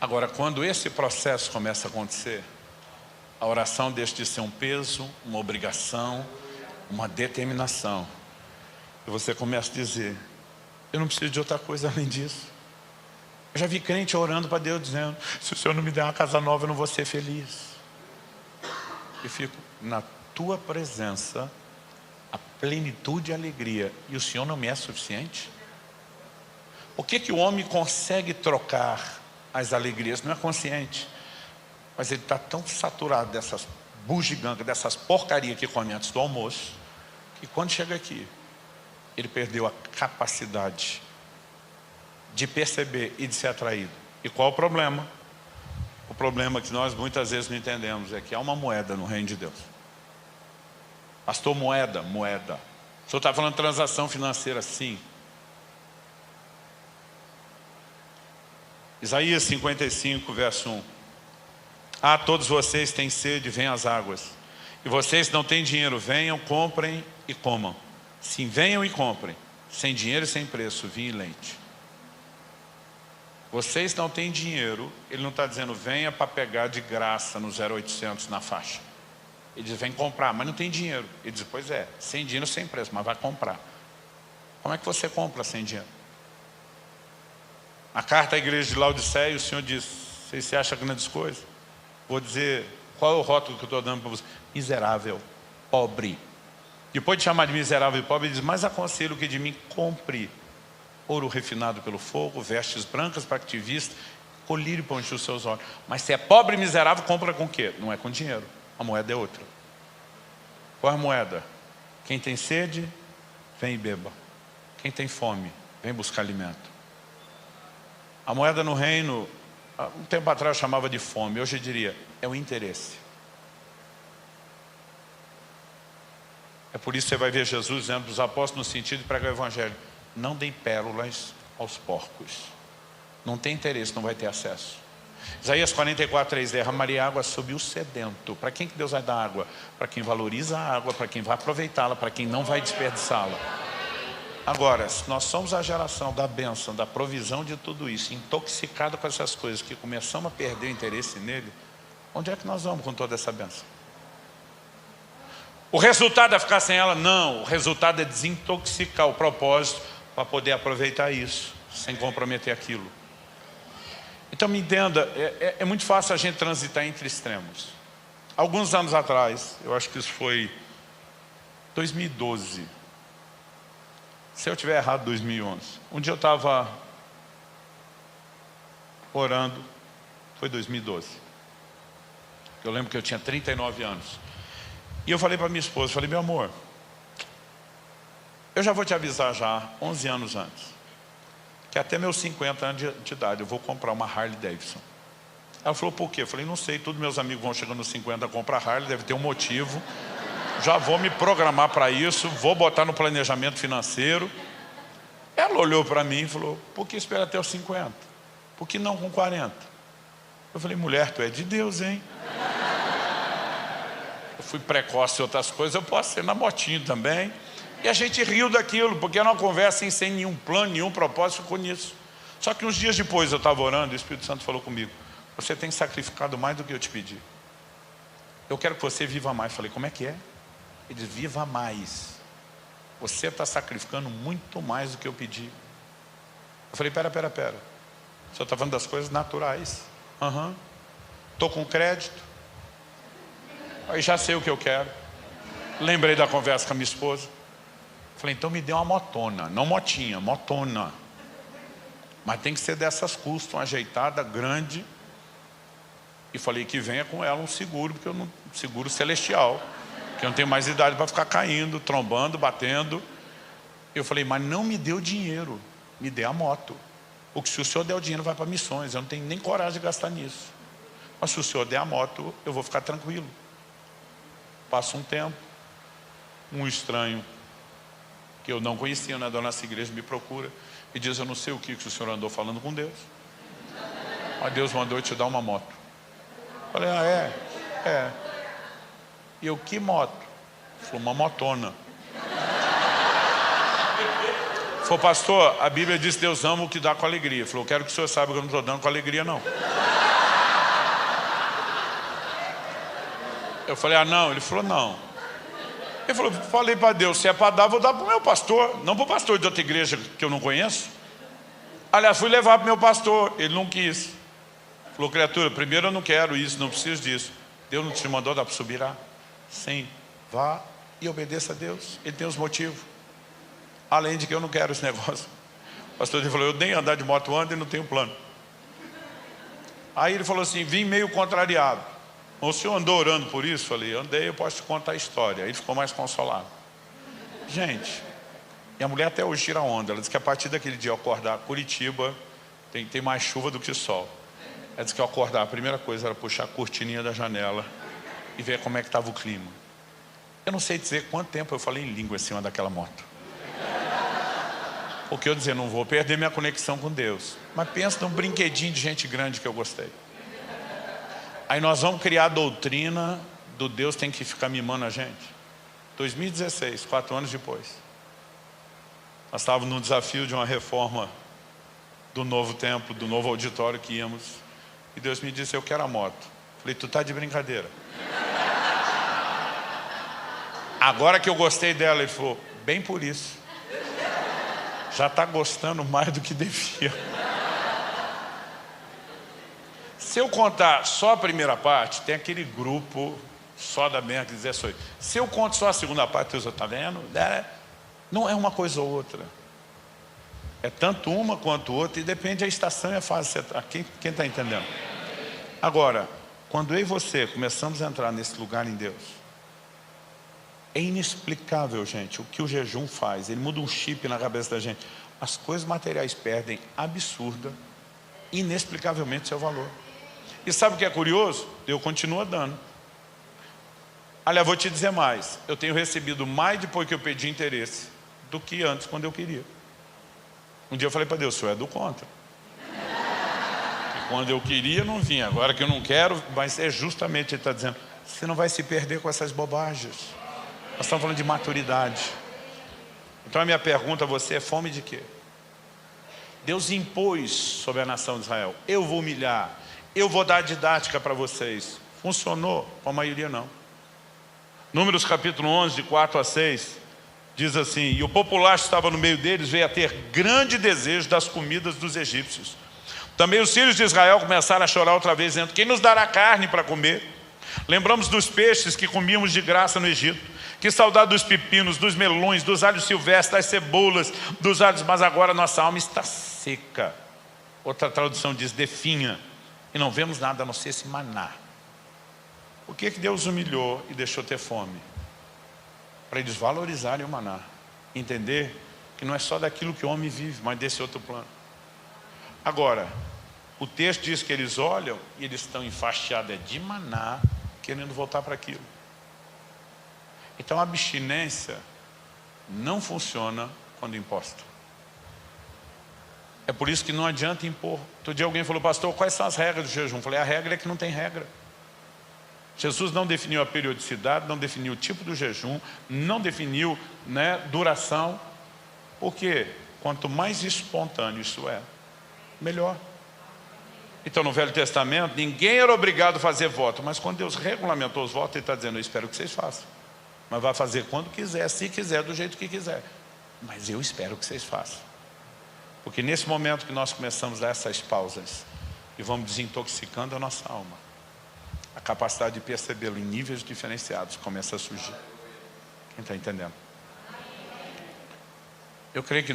Agora, quando esse processo começa a acontecer, a oração deixa de ser um peso, uma obrigação, uma determinação. E você começa a dizer, eu não preciso de outra coisa além disso. Eu já vi crente orando para Deus dizendo, se o Senhor não me der uma casa nova, eu não vou ser feliz. E fico, na tua presença, a plenitude e a alegria, e o Senhor não me é suficiente? Por que o homem consegue trocar as alegrias? Não é consciente, mas ele está tão saturado dessas bugigangas, dessas porcarias que come antes do almoço, que quando chega aqui, ele perdeu a capacidade de perceber e de ser atraído. E qual o problema? O problema que nós muitas vezes não entendemos é que há uma moeda no reino de Deus. Pastor, moeda. O senhor está falando de transação financeira? Sim. Isaías 55, verso 1. Ah, todos vocês têm sede, venham às águas. E vocês não têm dinheiro, venham, comprem e comam. Sim, venham e comprem. Sem dinheiro e sem preço, vinho e leite. Vocês não têm dinheiro, ele não está dizendo venha para pegar de graça no 0800 na faixa. Ele diz, vem comprar, mas não tem dinheiro. Ele diz, pois é, sem dinheiro, sem preço, mas vai comprar. Como é que você compra sem dinheiro? A carta à igreja de Laodiceia, o Senhor diz, vocês se acham grandes coisas? Vou dizer, qual é o rótulo que eu estou dando para você? Miserável, pobre. Depois de chamar de miserável e pobre, ele diz, mas aconselho que de mim compre ouro refinado pelo fogo, vestes brancas para que te vista, colírio para encher os seus olhos. Mas se é pobre e miserável, compra com o quê? Não é com dinheiro. A moeda é outra. Qual é a moeda? Quem tem sede, vem e beba. Quem tem fome, vem buscar alimento. A moeda no reino, um tempo atrás eu chamava de fome, hoje eu diria, é o interesse. É por isso que você vai ver Jesus dizendo para os apóstolos no sentido de pregar o evangelho. Não deem pérolas aos porcos. Não tem interesse, não vai ter acesso. Isaías 44, 3, derramaria água sobre o sedento. Para quem que Deus vai dar água? Para quem valoriza a água, para quem vai aproveitá-la, para quem não vai desperdiçá-la. Agora, se nós somos a geração da bênção, da provisão de tudo isso, intoxicado com essas coisas, que começamos a perder o interesse nele, onde é que nós vamos com toda essa bênção? O resultado é ficar sem ela? Não, o resultado é desintoxicar o propósito para poder aproveitar isso, sem comprometer aquilo. Então me entenda, é muito fácil a gente transitar entre extremos. Alguns anos atrás, eu acho que isso foi 2012, se eu tiver errado, 2011. Um dia eu estava orando, foi 2012. Eu lembro que eu tinha 39 anos. E eu falei para minha esposa, falei, meu amor, eu já vou te avisar já, 11 anos antes, que até meus 50 anos de idade eu vou comprar uma Harley Davidson. Ela falou, por quê? Eu falei, não sei, todos meus amigos vão chegando nos 50 a comprar Harley, deve ter um motivo. Já vou me programar para isso, vou botar no planejamento financeiro. Ela olhou para mim e falou, por que espera até os 50? Por que não com 40? Eu falei, mulher, tu é de Deus, hein? Eu fui precoce em outras coisas, eu posso ser na motinho também. E a gente riu daquilo, porque era uma conversa sem nenhum plano, nenhum propósito, ficou nisso. Só que uns dias depois eu estava orando e o Espírito Santo falou comigo, você tem sacrificado mais do que eu te pedi. Eu quero que você viva mais. Eu falei, como é que é? Ele diz, viva mais. Você está sacrificando muito mais do que eu pedi. Eu falei, pera. O senhor está falando das coisas naturais. Estou com crédito. Aí já sei o que eu quero. Lembrei da conversa com a minha esposa. Falei, então me dê uma motona. Não motinha, motona. Mas tem que ser dessas custom, ajeitada, grande. E falei que venha com ela um seguro, porque eu não, seguro celestial. Que eu não tenho mais idade para ficar caindo, trombando, batendo. Eu falei, mas não me dê o dinheiro, me dê a moto. Porque se o senhor der o dinheiro, vai para missões. Eu não tenho nem coragem de gastar nisso. Mas se o senhor der a moto, eu vou ficar tranquilo. Passa um tempo, um estranho que eu não conhecia da nossa igreja me procura e diz, eu não sei o que o senhor andou falando com Deus, mas Deus mandou eu te dar uma moto. Eu falei, é. E eu, que moto? Ele falou, uma motona. Falou, pastor, a Bíblia diz que Deus ama o que dá com alegria. Ele falou, eu quero que o senhor saiba que eu não estou dando com alegria, não. Eu falei, ah, não. Ele falou, não. Ele falou, falei para Deus, se é para dar, vou dar para o meu pastor, não para o pastor de outra igreja que eu não conheço. Aliás, fui levar para o meu pastor, ele não quis. Falou, criatura, primeiro eu não quero isso, não preciso disso. Deus não te mandou, dá para subir lá? Sim, vá e obedeça a Deus, ele tem os motivos. Além de que eu não quero esse negócio. O pastor ele falou, eu nem andar de moto ando e não tenho plano. Aí ele falou assim, vim meio contrariado. O senhor andou orando por isso? Falei, andei, eu posso te contar a história. Aí ele ficou mais consolado. Gente, e a mulher até hoje tira onda. Ela disse que a partir daquele dia eu acordar, Curitiba tem mais chuva do que sol. Ela disse que eu acordar, a primeira coisa era puxar a cortininha da janela e ver como é que estava o clima. Eu não sei dizer quanto tempo eu falei em língua em cima daquela moto. Porque eu dizia, não vou perder minha conexão com Deus. Mas pensa num brinquedinho de gente grande que eu gostei. Aí nós vamos criar a doutrina do Deus tem que ficar mimando a gente. 2016, 4 anos depois. Nós estávamos no desafio de uma reforma do novo templo, do novo auditório que íamos. E Deus me disse, eu quero a moto. Falei, tu tá de brincadeira. Agora que eu gostei dela, ele falou, bem por isso. Já está gostando mais do que devia. Se eu contar só a primeira parte, tem aquele grupo só da Benha que diz, sou eu. Se eu conto só a segunda parte, você está vendo? Não é uma coisa ou outra. É tanto uma quanto outra e depende da estação e a fase que você está. Quem está entendendo? Agora, quando eu e você começamos a entrar nesse lugar em Deus, é inexplicável, gente, o que o jejum faz. Ele muda um chip na cabeça da gente. As coisas materiais perdem absurda, inexplicavelmente seu valor. E sabe o que é curioso? Deus continua dando. Aliás, vou te dizer mais. Eu tenho recebido mais depois que eu pedi interesse do que antes, quando eu queria. Um dia eu falei para Deus, o senhor é do contra. E quando eu queria, não vinha. Agora que eu não quero, mas é justamente ele está dizendo, você não vai se perder com essas bobagens. Nós estamos falando de maturidade. Então a minha pergunta a você é fome de quê? Deus impôs sobre a nação de Israel. Eu vou humilhar. Eu vou dar didática para vocês. Funcionou? Com a maioria não. Números capítulo 11, de 4 a 6. Diz assim, e o populacho estava no meio deles, veio a ter grande desejo das comidas dos egípcios. Também os filhos de Israel começaram a chorar outra vez, dizendo, quem nos dará carne para comer? Lembramos dos peixes que comíamos de graça no Egito. Que saudade dos pepinos, dos melões, dos alhos silvestres, das cebolas, dos alhos, mas agora nossa alma está seca. Outra tradução diz, definha. E não vemos nada a não ser esse maná. Por que Deus humilhou e deixou ter fome? Para eles valorizarem o maná. Entender que não é só daquilo que o homem vive, mas desse outro plano. Agora, o texto diz que eles olham e eles estão enfastiados de maná, querendo voltar para aquilo. Então a abstinência não funciona quando imposta. É por isso que não adianta impor. Outro dia alguém falou, pastor, quais são as regras do jejum? Eu falei, a regra é que não tem regra. Jesus não definiu a periodicidade, não definiu o tipo do jejum, não definiu, duração. Porque quanto mais espontâneo isso é, melhor. Então no Velho Testamento, ninguém era obrigado a fazer voto. Mas quando Deus regulamentou os votos, Ele está dizendo, eu espero que vocês façam. Mas vai fazer quando quiser, se quiser, do jeito que quiser. Mas eu espero que vocês façam. Porque nesse momento que nós começamos a dar essas pausas e vamos desintoxicando a nossa alma, a capacidade de percebê-lo em níveis diferenciados começa a surgir. Quem está entendendo? Eu creio que